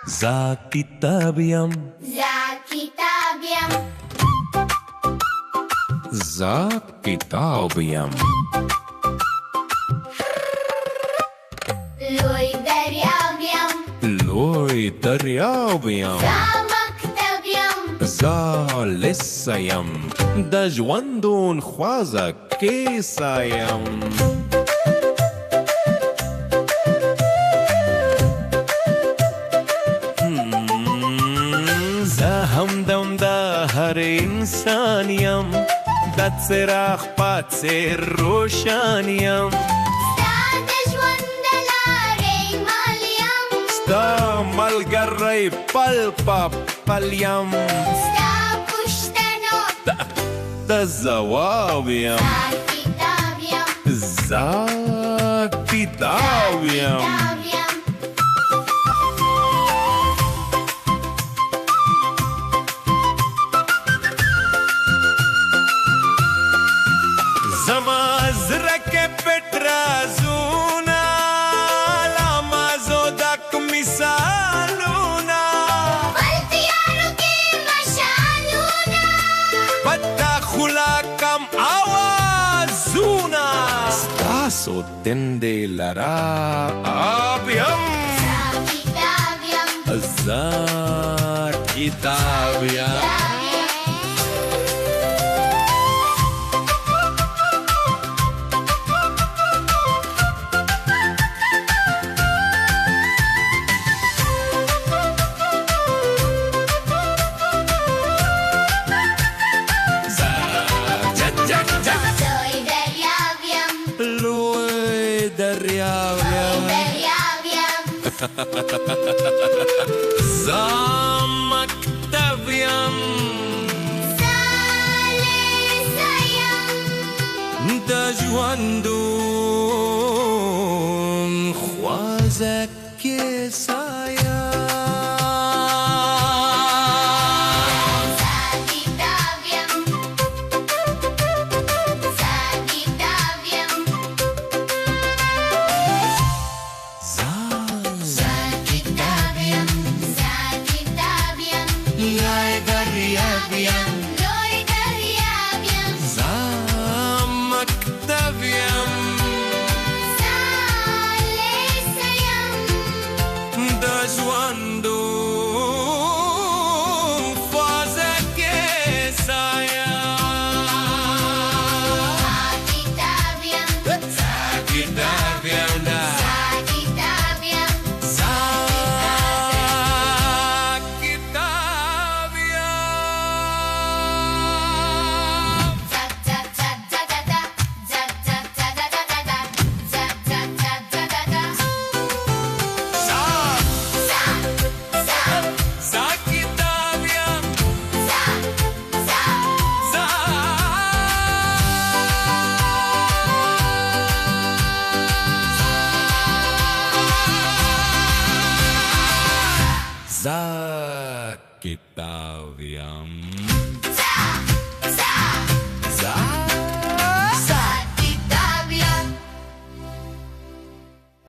za kitabiyam, za kitabiyam, za kitabiyam. loy daryabiyam, Loy dariabiyam, za maktabiyam, za lissayam, da ژوندون خوازه کیسایم. زه همدم د هر انسان یم، د څراغ په څېر روشن یم. ستا د ژوند د لارې مل یم، ستا ملګری پل په پل یم، ستا پوښتنو د ځواب یم. za کتاب یم، زه کتاب یم. کتاب یم. زما زړه کې پټ رازونه، لامازو ډک مثالونه، خپل تیارو کې مشالونه، پټه خوله کم آوازونه. ستاسو دندې لرا آب یم، za کتاب یم، زه کتاب یم. لوی دریاب یم، لوی دریاب یم، دریاب یم، زه مکتب یم، زه لیسه یم، د ژوندون خوازه کیسه یم. za کتاب یم، za کتاب یم، زه za کتاب یم، za کتاب یم، لوی دریاب یم، لوی دریاب یم، زه مکتب یم، زه لیسه یم، د ژوندون خوازه کیسه یم. کتاب یم، زه کتاب یم، za کتاب یم، زه کتاب یم. Za kitab yam.